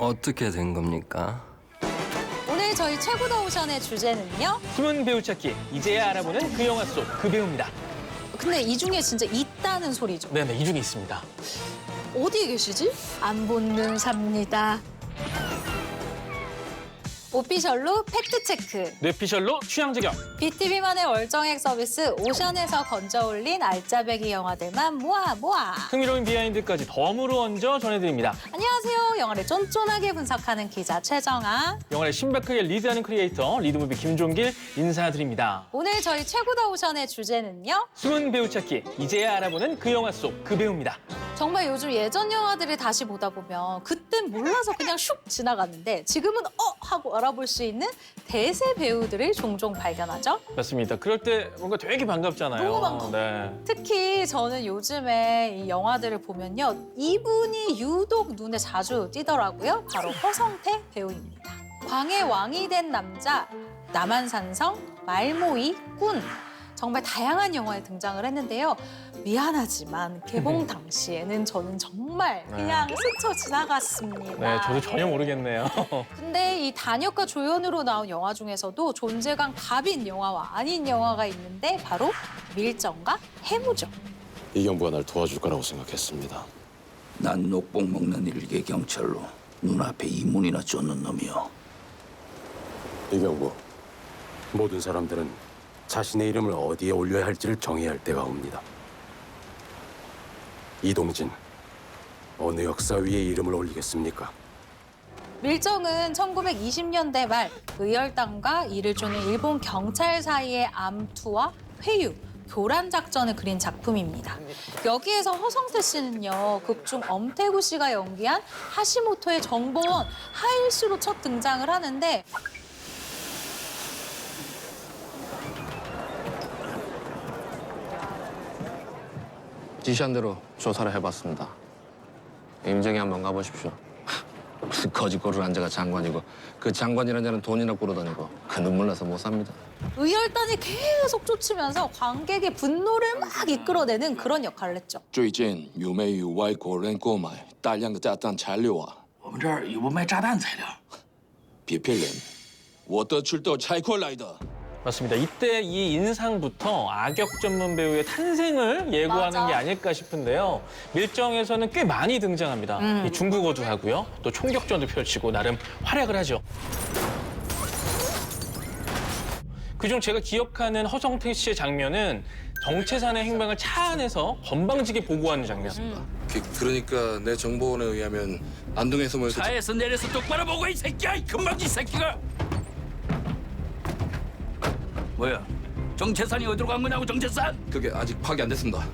어떻게 된 겁니까? 오늘 저희 최고 더 오션의 주제는요. 숨은 배우 찾기, 이제야 알아보는 그 영화 속 그 배우입니다. 근데 이 중에 진짜 있다는 소리죠. 네네, 이 중에 있습니다. 어디에 계시지? 안 본능 삽니다. 오피셜로 팩트체크. 뇌피셜로 취향 저격. BTV만의 월정액 서비스 오션에서 건져올린 알짜배기 영화들만 모아. 흥미로운 비하인드까지 덤으로 얹어 전해드립니다. 안녕하세요. 영화를 쫀쫀하게 분석하는 기자 최정아. 영화를 신박하게 리드하는 크리에이터 리드무비 김종길 인사드립니다. 오늘 저희 최고 더 오션의 주제는요. 숨은 배우 찾기, 이제야 알아보는 그 영화 속 그 배우입니다. 정말 요즘 예전 영화들을 다시 보다 보면 그땐 몰라서 그냥 슉 지나갔는데 지금은 하고 알아볼 수 있는 대세 배우들을 종종 발견하죠. 맞습니다. 그럴 때 뭔가 되게 반갑잖아요. 너무 반가워. 네. 특히 저는 요즘에 이 영화들을 보면요. 이분이 유독 눈에 자주 띄더라고요. 바로 허성태 배우입니다. 광의 왕이 된 남자, 남한산성, 말모이, 꾼. 정말 다양한 영화에 등장을 했는데요. 미안하지만 개봉 당시에는 저는 정말 그냥 스쳐 지나갔습니다. 네, 저도 전혀 모르겠네요. 근데 이 단역과 조연으로 나온 영화 중에서도 존재감 갑인 영화와 아닌 영화가 있는데 바로 밀정과 해무죠. 이경부가 날 도와줄 거라고 생각했습니다. 난 녹복 먹는 일개 경찰로 눈앞에 이문이나 쫓는 놈이요. 이경부, 모든 사람들은 자신의 이름을 어디에 올려야 할지를 정해야 할 때가 옵니다. 이동진, 어느 역사 위에 이름을 올리겠습니까? 밀정은 1920년대 말 의열단과 이를 쫓는 일본 경찰 사이의 암투와 회유, 교란 작전을 그린 작품입니다. 여기에서 허성태 씨는요, 극중 엄태구 씨가 연기한 하시모토의 정보원 하일수로 첫 등장을 하는데 지시한 대로 조사를 해봤습니다. 임정에 한번 가보십시오. 무슨 거짓고를 앉아가 장관이고 그 장관이라는 자는 돈이나 꾸러다니고 그 눈물 나서 못 삽니다. 의열단이 계속 쫓으면서 관객의 분노를 막 이끌어내는 그런 역할을 했죠. 最近有没有外国人购买大量的炸弹材料啊？我们这儿有不卖炸弹材料。别骗人，我的吃的拆过来的。 맞습니다. 이때 이 인상부터 악역 전문 배우의 탄생을 예고하는 맞아. 게 아닐까 싶은데요. 밀정에서는 꽤 많이 등장합니다. 이 중국어도 하고요. 또 총격전도 펼치고 나름 활약을 하죠. 그중 제가 기억하는 허성태 씨의 장면은 정체산의 행방을 차 안에서 건방지게 보고하는 장면입니다. 그러니까 내 정보원에 의하면 안동에서 모여서 차에서 내려서 똑바로 보고 이 새끼야, 이 금방지 새끼가. 뭐야? 정체산이 어디로 간 거냐고, 정체산? 그게 아직 파악이 안 됐습니다.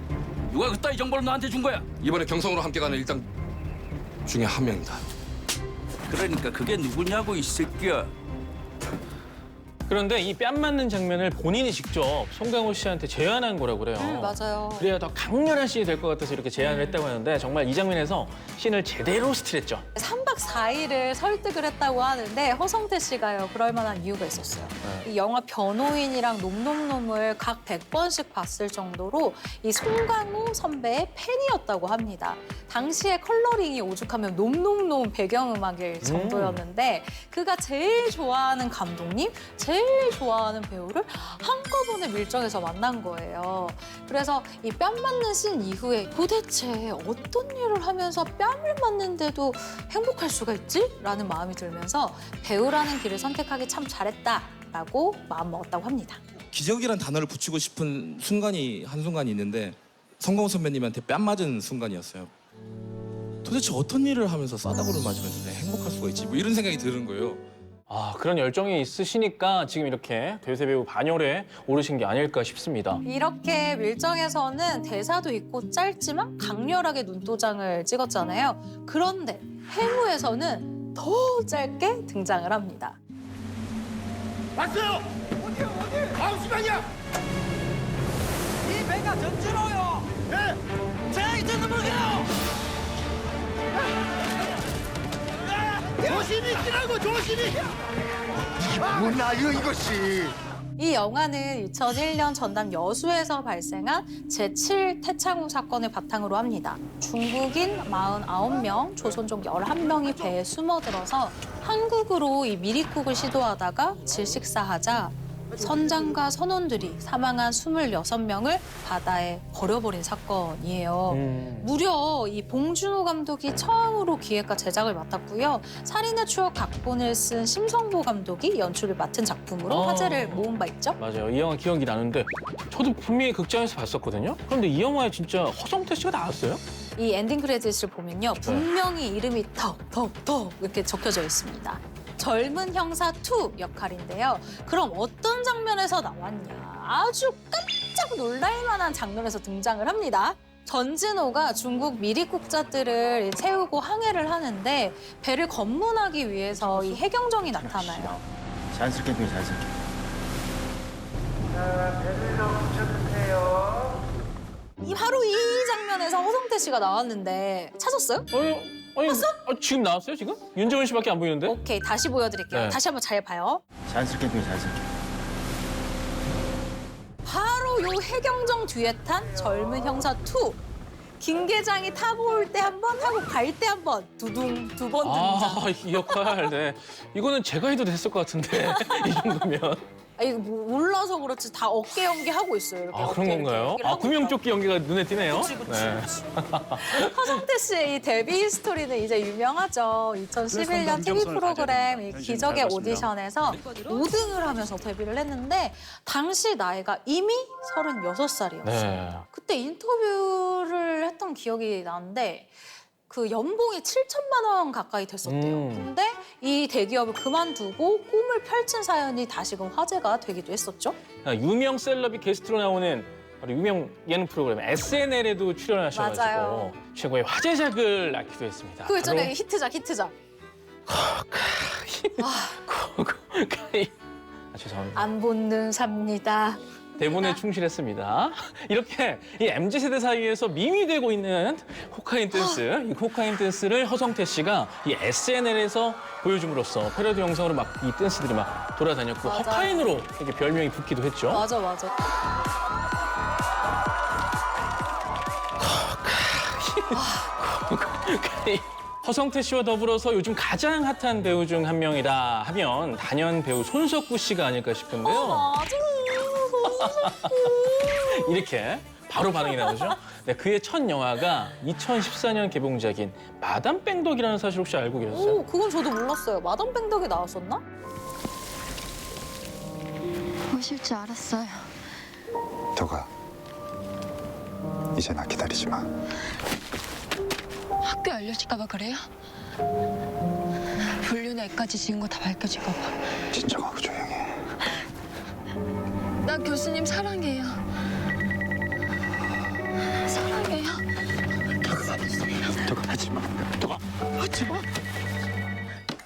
누가 그따위 정보를 너한테 준 거야? 이번에 경성으로 함께 가는 일당 중에 한 명입니다. 그러니까 그게 누구냐고, 이 새끼야. 그런데 이 뺨 맞는 장면을 본인이 직접 송강호 씨한테 제안한 거라고 그래요. 맞아요. 그래야 더 강렬한 씬이 될 것 같아서 이렇게 제안을 했다고 하는데 정말 이 장면에서 씬을 제대로 스틸했죠. 3박 4일을 설득을 했다고 하는데 허성태 씨가요, 그럴 만한 이유가 있었어요. 이 영화 변호인이랑 놈놈놈을 각 100번씩 봤을 정도로 이 송강호 선배의 팬이었다고 합니다. 당시에 컬러링이 오죽하면 놈놈놈 배경음악일 정도였는데 그가 제일 좋아하는 감독님, 제일 좋아하는 배우를 한꺼번에 밀정에서 만난 거예요. 그래서 이 뺨 맞는 씬 이후에 도대체 어떤 일을 하면서 뺨을 맞는데도 행복할 수가 있지? 라는 마음이 들면서 배우라는 길을 선택하기 참 잘했다라고 마음먹었다고 합니다. 기적이란 단어를 붙이고 싶은 순간이 한순간이 있는데 성광호 선배님한테 뺨 맞은 순간이었어요. 도대체 어떤 일을 하면서 싸다구를 맞으면서 내가 행복할 수가 있지? 뭐 이런 생각이 드는 거예요. 아, 그런 열정이 있으시니까 지금 이렇게 대세 배우 반열에 오르신 게 아닐까 싶습니다. 이렇게 밀정에서는 대사도 있고 짧지만 강렬하게 눈도장을 찍었잖아요. 그런데 해무에서는 더 짧게 등장을 합니다. 왔어요! 어디요? 9시간이야! 이 배가 전주로요! 네! 제가 이쪽으로 볼게요! 조심히 뛰라고, 조심히! 뭐나요, 이것이! 이 영화는 2001년 전남 여수에서 발생한 제7 태창호 사건을 바탕으로 합니다. 중국인 49명, 조선족 11명이 배에 숨어들어서 한국으로 이 미리국을 시도하다가 질식사하자 선장과 선원들이 사망한 26명을 바다에 버려버린 사건이에요. 무려 이 봉준호 감독이 처음으로 기획과 제작을 맡았고요. 살인의 추억 각본을 쓴 심성보 감독이 연출을 맡은 작품으로 화제를 모은 바 있죠. 맞아요. 이 영화 기억이 나는데 저도 분명히 극장에서 봤었거든요. 그런데 이 영화에 진짜 허성태 씨가 나왔어요? 이 엔딩 크레딧을 보면요. 분명히 이름이 턱 이렇게 적혀져 있습니다. 젊은 형사 2 역할인데요. 그럼 어떤 장면에서 나왔냐? 아주 깜짝 놀랄 만한 장면에서 등장을 합니다. 전진호가 중국 미리국자들을 채우고 항해를 하는데 배를 검문하기 위해서 이 해경정이 나타나요. 자연스럽게 펴, 자연스럽게. 자, 배를 좀 붙여주세요. 바로 이 장면에서 허성태 씨가 나왔는데 찾았어요? 아니, 지금 나왔어요, 지금? 윤정은 씨밖에 안 보이는데? 오케이, 다시 보여드릴게요. 네. 다시 한번 잘 봐요. 자연스럽게 펴, 자연스럽게. 바로 요 해경정 뒤에 탄 젊은 형사 2. 김계장이 타고 올 때 한 번, 타고 갈 때 한 번, 두둥 두 번 등장. 이 역할, 네. 이거는 제가 해도 됐을 것 같은데, 이 정도면. 아니, 몰라서 그렇지 다 어깨 연기하고 있어요. 이렇게 그런 어깨 건가요? 연기를 하고 구명조끼 연기가 눈에 띄네요. 그치. 네. 허성태 씨의 이 데뷔 스토리는 이제 유명하죠. 2011년 TV 프로그램 이 기적의 오디션에서 5등을 하면서 데뷔를 했는데 당시 나이가 이미 36살이었어요. 네. 그때 인터뷰를 했던 기억이 나는데 그 연봉이 7천만 원 가까이 됐었대요. 근데 이 대기업을 그만두고 꿈을 펼친 사연이 다시금 화제가 되기도 했었죠. 유명 셀럽이 게스트로 나오는 바로 유명 예능 프로그램 SNL에도 출연하셔가지고 맞아요. 최고의 화제작을 낳기도 했습니다. 그 있잖아요, 히트작. 죄송합니다. 안 붙는 삽니다. 대본에 충실했습니다. 이렇게 이 MZ세대 사이에서 밈이 되고 있는 코카인 댄스, 이 코카인 댄스를 허성태 씨가 이 SNL에서 보여줌으로써 패러디 영상으로 막 이 댄스들이 막 돌아다녔고 맞아요. 허카인으로 이렇게 별명이 붙기도 했죠. 맞아. 허성태 씨와 더불어서 요즘 가장 핫한 배우 중 한 명이다 하면 단연 배우 손석구 씨가 아닐까 싶은데요. 맞아. 이렇게 바로 반응이 나오죠. 네, 그의 첫 영화가 2014년 개봉작인 마담 뺑덕이라는 사실 혹시 알고 계셨어요? 오, 그건 저도 몰랐어요. 마담 뺑덕에 나왔었나? 오실 줄 알았어요. 너가 이제 나 기다리지 마. 학교 알려질까 봐 그래요? 불륜의 애까지 지은 거 다 밝혀질까 봐. 진정하고 조용해. 나 교수님 사랑해요. 사랑해요. 너가 하지 마. 너가 하지 마.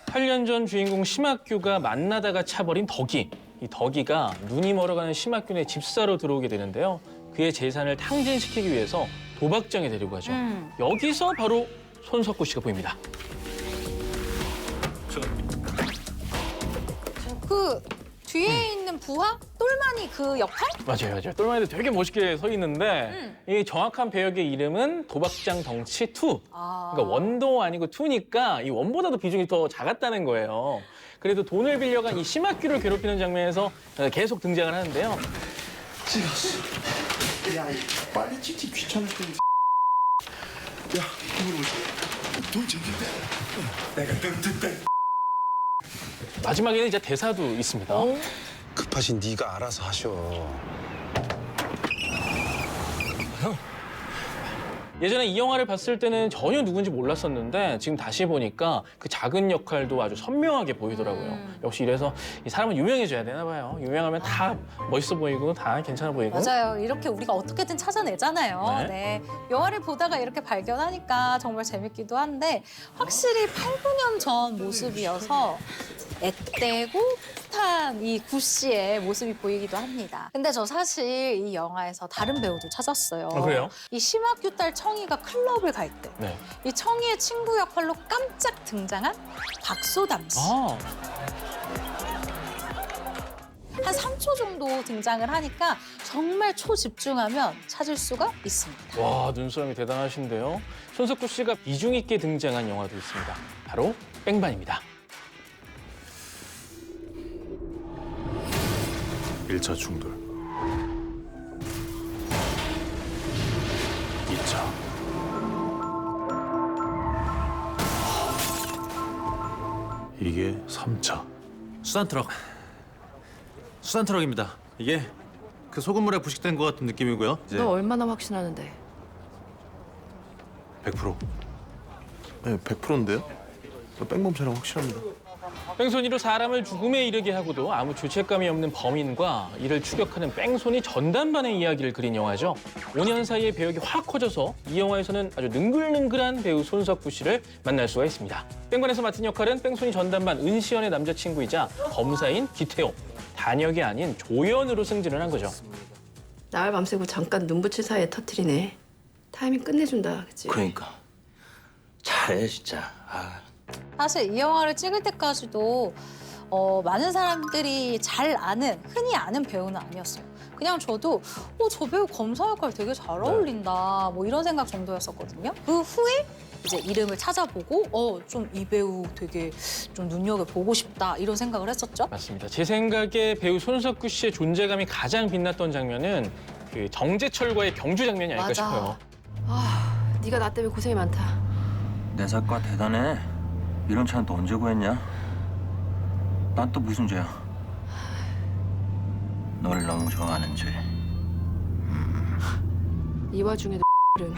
8년 전 주인공 심학규가 만나다가 차버린 덕이. 이 덕이가 눈이 멀어가는 심학규의 집사로 들어오게 되는데요. 그의 재산을 탕진시키기 위해서 도박장에 데리고 가죠. 여기서 바로 손석구 씨가 보입니다. 그 뒤에 있는 부하? 똘마니 그 역할? 맞아요. 똘마니도 되게 멋있게 서 있는데 이 정확한 배역의 이름은 도박장 덩치 2. 그러니까 원도 아니고 2니까 이 원보다도 비중이 더 작았다는 거예요. 그래도 돈을 빌려간 이 심학규를 괴롭히는 장면에서 계속 등장을 하는데요. 야, 빨리 찍지 귀찮을 때. 야, 돈 챙긴대. 내가 뜬. 마지막에는 이제 대사도 있습니다. 급하신 네가 알아서 하셔. 예전에 이 영화를 봤을 때는 전혀 누군지 몰랐었는데 지금 다시 보니까 그 작은 역할도 아주 선명하게 보이더라고요. 역시 이래서 이 사람은 유명해져야 되나 봐요. 유명하면 다 멋있어 보이고 다 괜찮아 보이고. 맞아요. 이렇게 우리가 어떻게든 찾아내잖아요. 네. 네. 영화를 보다가 이렇게 발견하니까 정말 재밌기도 한데 확실히 8, 9년 전 모습이어서 앳되고 풋한 이 구씨의 모습이 보이기도 합니다. 근데 저 사실 이 영화에서 다른 배우도 찾았어요. 그래요? 이 심학규 딸 청이가 클럽을 갈 때 이 네. 청이의 친구 역할로 깜짝 등장한 박소담 씨. 아, 한 3초 정도 등장을 하니까 정말 초집중하면 찾을 수가 있습니다. 와, 눈썰미 대단하신데요. 손석구 씨가 비중 있게 등장한 영화도 있습니다. 바로 뺑반입니다. 1차 충돌. 2차. 이게 3차. 수산트럭입니다. 이게 그 소금물에 부식된 것 같은 느낌이고요. 이제 너 얼마나 확신하는데? 100%. 네, 100%인데요? 뺑범차랑 확실합니다. 뺑소니로 사람을 죽음에 이르게 하고도 아무 죄책감이 없는 범인과 이를 추격하는 뺑소니 전담반의 이야기를 그린 영화죠. 5년 사이에 배역이 확 커져서 이 영화에서는 아주 능글능글한 배우 손석구 씨를 만날 수가 있습니다. 뺑반에서 맡은 역할은 뺑소니 전담반 은시연의 남자친구이자 검사인 기태호. 단역이 아닌 조연으로 승진을 한 거죠. 나흘 밤새고 잠깐 눈 붙일 사이에 터트리네. 타이밍 끝내준다, 그치? 그러니까 잘해 진짜. 사실 이 영화를 찍을 때까지도 많은 사람들이 잘 아는, 흔히 아는 배우는 아니었어요. 그냥 저도 저 배우 검사 역할 되게 잘 어울린다 뭐 이런 생각 정도였었거든요. 그 후에 이제 이름을 찾아보고 좀 이 배우 되게 좀 눈여겨보고 싶다 이런 생각을 했었죠. 맞습니다. 제 생각에 배우 손석구 씨의 존재감이 가장 빛났던 장면은 그 정재철과의 경주 장면이 아닐까 맞아. 싶어요. 네가 나 때문에 고생이 많다. 내 사과 대단해. 이런 차는 또 언제 구했냐? 난 또 무슨 죄야? 널 너무 좋아하는 죄. 이 와중에도 는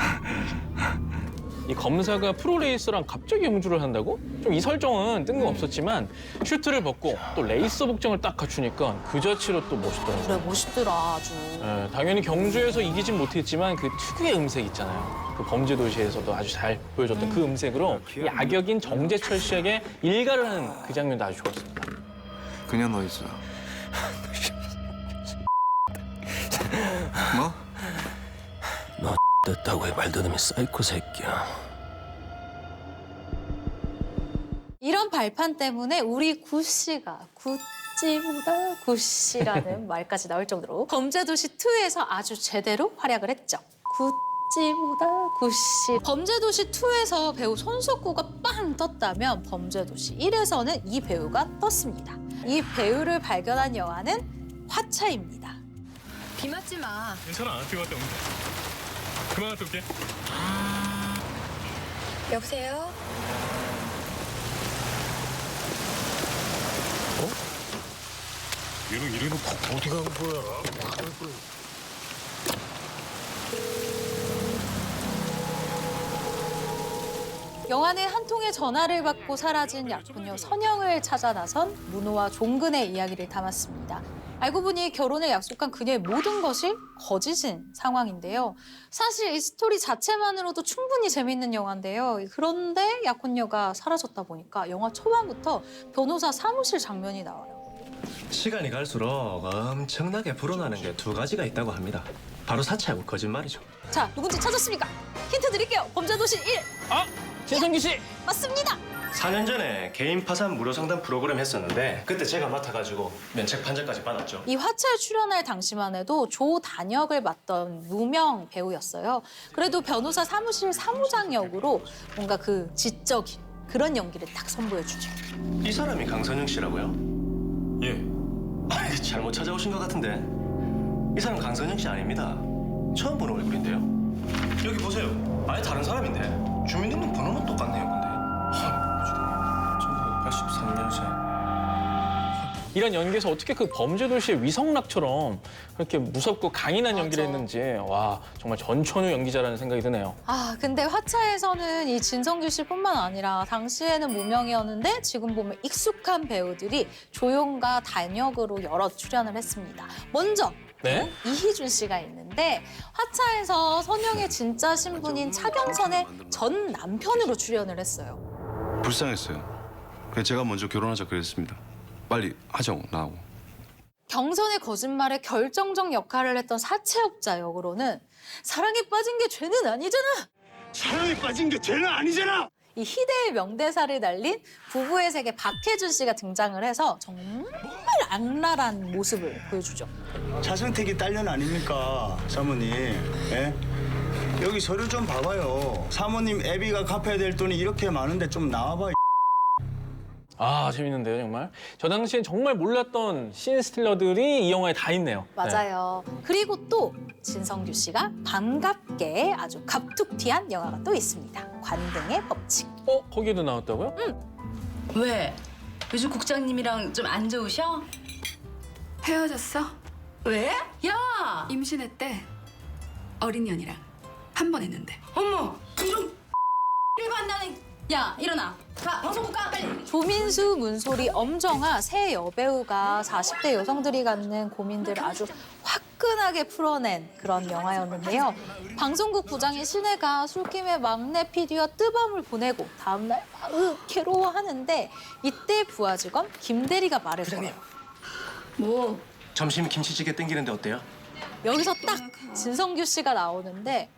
이 검사가 프로레이서랑 갑자기 음주를 한다고? 좀 이 설정은 뜬금없었지만 슈트를 벗고 또 레이서 복장을 딱 갖추니까 그 자체로 또 멋있더라고요. 그래 멋있더라 아주. 당연히 경주에서 이기진 못했지만 그 특유의 음색 있잖아요. 그 범죄도시에서도 아주 잘 보여줬던 그 음색으로 이 악역인 정재철 씨에게 일가를 하는 그 장면도 아주 좋았습니다. 그냥 너 있어. 뭐? 됐다고 해 말더듬이 사이코 새끼야. 이런 발판 때문에 우리 구씨가 구찌보다 구씨라는 말까지 나올 정도로 범죄도시 2에서 아주 제대로 활약을 했죠. 구찌보다 구씨. 범죄도시 2에서 배우 손석구가 빵 떴다면 범죄도시 1에서는 이 배우가 떴습니다. 이 배우를 발견한 영화는 화차입니다. 비 맞지 마. 괜찮아. 비 왔다 온다. 그만 갔다 올게. 여보세요? 이래놓고 어디 간 거야? 영화는 한 통의 전화를 받고 사라진 약혼녀 선영을 찾아 나선 문호와 종근의 이야기를 담았습니다. 알고 보니 결혼을 약속한 그녀의 모든 것이 거짓인 상황인데요. 사실 이 스토리 자체만으로도 충분히 재밌는 영화인데요. 그런데 약혼녀가 사라졌다 보니까 영화 초반부터 변호사 사무실 장면이 나와요. 시간이 갈수록 엄청나게 불어나는 게 두 가지가 있다고 합니다. 바로 사치하고 거짓말이죠. 자, 누군지 찾았습니까? 힌트 드릴게요. 범죄도시 1. 최성기 씨! 맞습니다. 4년 전에 개인 파산 무료 상담 프로그램 했었는데 그때 제가 맡아가지고 면책 판정까지 받았죠. 이 화차에 출연할 당시만 해도 조단역을 맡던 무명 배우였어요. 그래도 변호사 사무실 사무장 역으로 뭔가 그 지적인 그런 연기를 딱 선보여주죠. 이 사람이 강선영 씨라고요? 예. 아니, 잘못 찾아오신 것 같은데. 이 사람 강선영 씨 아닙니다. 처음 보는 얼굴인데요. 여기 보세요. 아예 다른 사람인데. 주민등록번호는 똑같네요, 근데. 1983년생. 이런 연기에서 어떻게 그 범죄도시의 위성락처럼 그렇게 무섭고 강인한 연기를 했는지 와 정말 전천후 연기자라는 생각이 드네요. 근데 화차에서는 이 진성규 씨뿐만 아니라 당시에는 무명이었는데 지금 보면 익숙한 배우들이 조용과 단역으로 여러 출연을 했습니다. 먼저 네? 이희준 씨가 있는데 화차에서 선영의 진짜 신분인 차경선의 전 남편으로 출연을 했어요. 불쌍했어요. 그래서 제가 먼저 결혼하자 그랬습니다. 빨리 하자고 나하고. 경선의 거짓말에 결정적 역할을 했던 사채업자 역으로는 사랑에 빠진 게 죄는 아니잖아. 사랑에 빠진 게 죄는 아니잖아. 이 희대의 명대사를 날린 부부의 세계 박해준 씨가 등장을 해서 정말 악랄한 모습을 보여주죠. 차승택이 딸년 아닙니까, 사모님? 예? 여기 서류 좀 봐봐요. 사모님 애비가 갚아야 될 돈이 이렇게 많은데 좀 나와봐. 아, 재밌는데요, 정말. 저 당시엔 정말 몰랐던 씬스틸러들이 이 영화에 다 있네요. 맞아요. 그리고 또 진성규 씨가 반갑게 아주 갑툭튀한 영화가 또 있습니다. 관등의 법칙. 거기도 나왔다고요? 왜? 요즘 국장님이랑 좀 안 좋으셔? 헤어졌어? 왜? 야! 임신했대. 어린 년이랑 한 번 했는데. 어머! 이런 를 만나는... 야, 일어나. 가, 방송국 가, 빨리. 조민수, 문소리, 엄정화 세 여배우가 40대 여성들이 갖는 고민들을 아주 화끈하게 풀어낸 그런 영화였는데요. 방송국 부장인 신혜가 술김에 막내 PD와 뜨밤을 보내고 다음날 막 괴로워하는데 이때 부하 직원 김대리가 말해줘요. 뭐? 점심 김치찌개 땡기는데 어때요? 여기서 딱 진성규 씨가 나오는데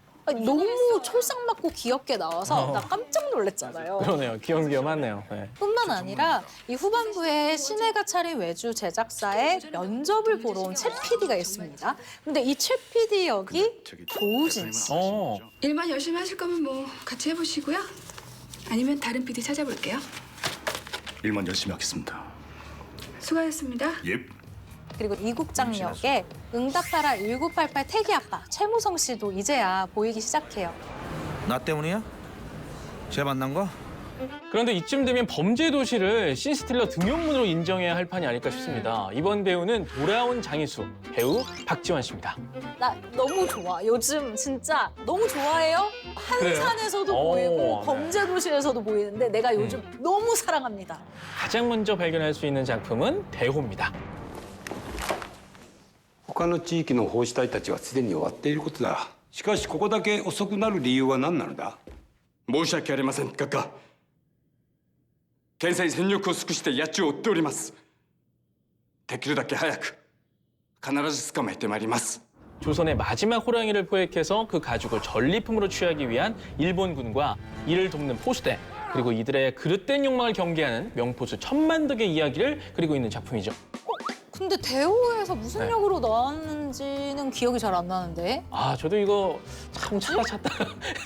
너무 촐싹맞고 귀엽게 나와서 나 깜짝 놀랐잖아요. 그러네요. 귀염귀염하네요. 네. 뿐만 아니라 이 후반부에 신혜가 차린 외주 제작사에 면접을 보러 온 최 PD가 있습니다. 근데 이 최 PD 역이 조우진 씨. 일만 열심히 하실 거면 뭐 같이 해보시고요. 아니면 다른 PD 찾아볼게요. 일만 열심히 하겠습니다. 수고하셨습니다. 예. 그리고 이국장 역에 응답하라 1988 태기 아빠 최무성 씨도 이제야 보이기 시작해요. 나 때문이야? 쟤 만난 거? 그런데 이쯤 되면 범죄도시를 씬스틸러 등용문으로 인정해야 할 판이 아닐까 싶습니다. 이번 배우는 돌아온 장희수, 배우 박지원 씨입니다. 나 너무 좋아. 요즘 진짜 너무 좋아해요. 한산에서도 보이고 네. 범죄도시에서도 보이는데 내가 요즘 너무 사랑합니다. 가장 먼저 발견할 수 있는 작품은 대호입니다. 他の地域の胞子体たちはすでに終わっていることだ。しかしここだけ遅くなる理由は何なのだ。申し訳ありません、閣下。検査に全力を尽くして野中を追っております。できるだけ早く必ず捕まえてまいります。 조선의 마지막 호랑이를 포획해서 그 가죽을 전리품으로 취하기 위한 일본군과 이를 돕는 포수대, 그리고 이들의 그릇된 욕망을 경계하는 명포수 천만덕의 이야기를 그리고 있는 작품이죠. 근데 대호에서 무슨 네. 역으로 나왔는지는 기억이 잘 안 나는데. 아, 저도 이거 참 찾다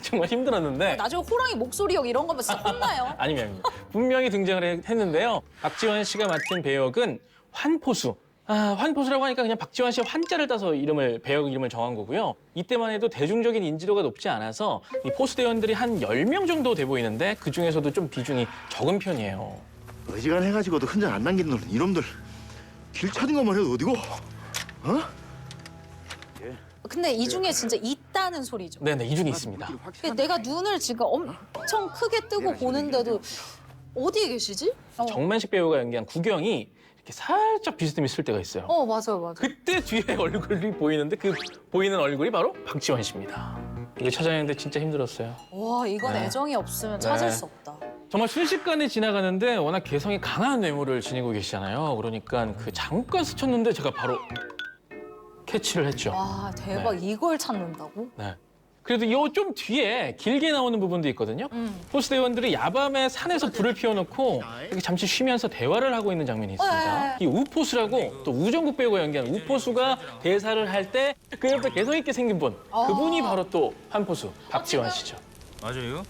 정말 힘들었는데. 나중에 호랑이 목소리 역 이런 거면 진짜 혼나요. 아닙니다. 분명히 등장을 했는데요. 박지원 씨가 맡은 배역은 환포수. 환포수라고 하니까 그냥 박지원 씨의 환자를 따서 배역 이름을 정한 거고요. 이때만 해도 대중적인 인지도가 높지 않아서 이 포수대원들이 한 10명 정도 돼 보이는데 그중에서도 좀 비중이 적은 편이에요. 어지간해가지고도 흔적 안 남긴 놈은 이놈들 길 찾은 것만 해도 어디고? 어? 근데 이 중에 진짜 있다는 소리죠. 네네, 이 중에 있습니다. 내가 눈을 지금 엄청 크게 뜨고 보는데도 어디에 계시지? 정만식 배우가 연기한 구경이 이렇게 살짝 비스듬히 쓸 때가 있어요. 맞아요. 그때 뒤에 얼굴이 보이는데 그 보이는 얼굴이 바로 박지원 씨입니다. 이거 찾아내는데 진짜 힘들었어요. 와, 이건 네. 애정이 없으면 찾을 네. 수 없다. 정말 순식간에 지나가는데 워낙 개성이 강한 외모를 지니고 계시잖아요. 그러니까 그 잠깐 스쳤는데 제가 바로 캐치를 했죠. 와, 대박. 네. 이걸 찾는다고? 네. 그래도 요 좀 뒤에 길게 나오는 부분도 있거든요. 포수대원들이 야밤에 산에서 불을 피워놓고 이렇게 잠시 쉬면서 대화를 하고 있는 장면이 있습니다. 이 우포수라고 또 우정국 배우가 연기한 우포수가 대사를 할 때 그 옆에 개성 있게 생긴 분, 그분이 바로 또 한포수 박지원 씨죠. 맞아요?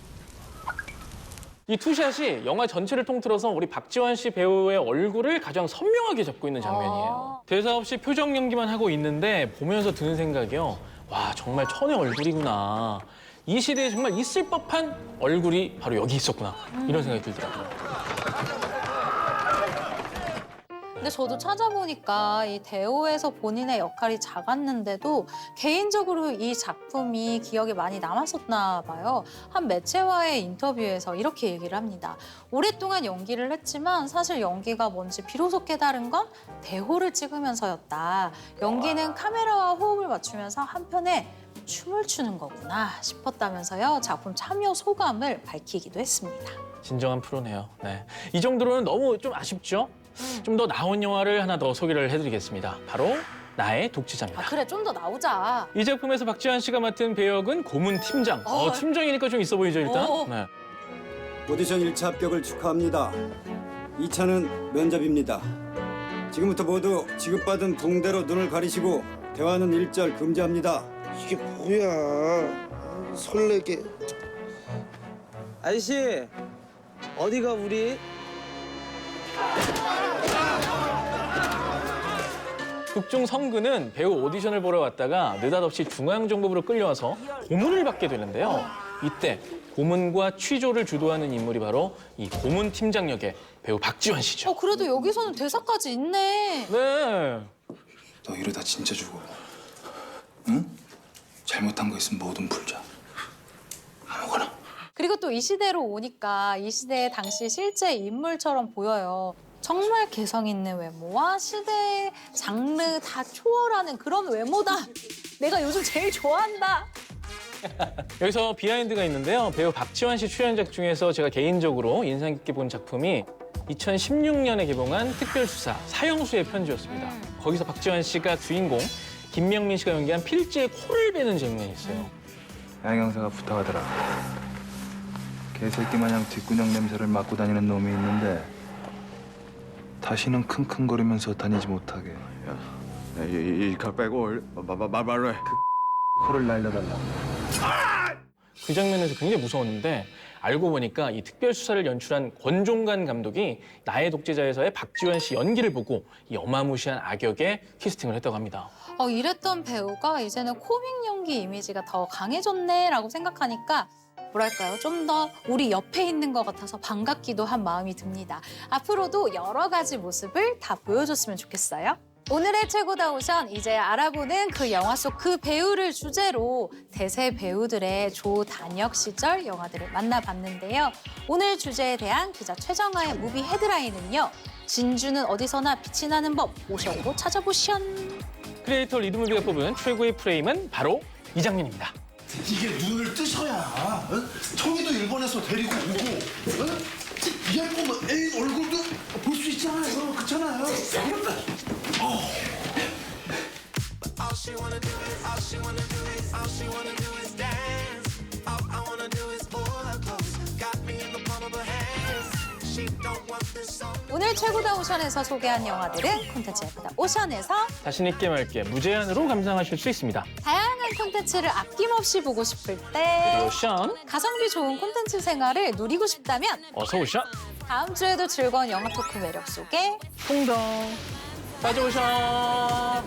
이 투샷이 영화 전체를 통틀어서 우리 박지원 씨 배우의 얼굴을 가장 선명하게 잡고 있는 장면이에요. 대사 없이 표정 연기만 하고 있는데 보면서 드는 생각이요. 와, 정말 천의 얼굴이구나. 이 시대에 정말 있을 법한 얼굴이 바로 여기 있었구나. 이런 생각이 들더라고요. 근데 저도 찾아보니까 이 대호에서 본인의 역할이 작았는데도 개인적으로 이 작품이 기억에 많이 남았었나 봐요. 한 매체와의 인터뷰에서 이렇게 얘기를 합니다. 오랫동안 연기를 했지만 사실 연기가 뭔지 비로소 깨달은 건 대호를 찍으면서였다. 연기는 카메라와 호흡을 맞추면서 한편에 춤을 추는 거구나 싶었다면서요. 작품 참여 소감을 밝히기도 했습니다. 진정한 프로네요. 네. 이 정도로는 너무 좀 아쉽죠? 좀 더 나온 영화를 하나 더 소개를 해드리겠습니다. 바로 나의 독치자입니다. 그래, 좀 더 나오자. 이 작품에서 박지원 씨가 맡은 배역은 고문 팀장. 팀장이니까 좀 있어 보이죠, 일단? 네. 오디션 1차 합격을 축하합니다. 2차는 면접입니다. 지금부터 모두 지급받은 붕대로 눈을 가리시고 대화는 일절 금지합니다. 이게 뭐야? 설레게. 아저씨, 어디가 우리? 극중 성근은 배우 오디션을 보러 왔다가 느닷없이 중앙정보부로 끌려와서 고문을 받게 되는데요. 이때 고문과 취조를 주도하는 인물이 바로 이 고문 팀장 역의 배우 박지원 씨죠. 그래도 여기서는 대사까지 있네. 네. 너 이러다 진짜 죽어. 응? 잘못한 거 있으면 뭐든 풀자. 아무거나. 그리고 또 이 시대로 오니까 이 시대의 당시 실제 인물처럼 보여요. 정말 개성 있는 외모와 시대의 장르 다 초월하는 그런 외모다. 내가 요즘 제일 좋아한다. 여기서 비하인드가 있는데요. 배우 박지원 씨 출연작 중에서 제가 개인적으로 인상 깊게 본 작품이 2016년에 개봉한 특별수사 사형수의 편지였습니다. 거기서 박지원 씨가 주인공 김명민 씨가 연기한 필지의 코를 베는 장면이 있어요. 양 형사가 부탁하더라. 개새끼 마냥 뒷구녕 냄새를 맡고 다니는 놈이 있는데 다시는 킁킁거리면서 다니지 못하게. 이칼 빼고 말로 해. 코를 날려달라. 그 장면에서 굉장히 무서웠는데 알고 보니까 이 특별수사를 연출한 권종관 감독이 나의 독재자에서의 박지원 씨 연기를 보고 이 어마무시한 악역에 캐스팅을 했다고 합니다. 이랬던 배우가 이제는 코믹 연기 이미지가 더 강해졌네라고 생각하니까 뭐랄까요? 좀 더 우리 옆에 있는 것 같아서 반갑기도 한 마음이 듭니다. 앞으로도 여러 가지 모습을 다 보여줬으면 좋겠어요. 오늘의 최고다 오션, 이제 알아보는 그 영화 속 그 배우를 주제로 대세 배우들의 조단역 시절 영화들을 만나봤는데요. 오늘 주제에 대한 기자 최정아의 무비 헤드라인은요. 진주는 어디서나 빛이 나는 법, 오션으로 찾아보션. 크리에이터 리드무비가 뽑은 최고의 프레임은 바로 이 장면입니다. 이게 눈을 뜨셔야 총이도 일본에서 데리고 오고 예쁘면 애인 얼굴도 볼 수 있잖아요. 그렇잖아요. 오늘 최고다 오션에서 소개한 영화들은 콘텐츠 예쁘다 오션에서 자신 있게 맑게 무제한으로 감상하실 수 있습니다. 다양한 콘텐츠를 아낌없이 보고 싶을 때 오션. 가성비 좋은 콘텐츠 생활을 누리고 싶다면 어서 오션. 다음 주에도 즐거운 영화 토크 매력 속에 풍덩 빠져오션.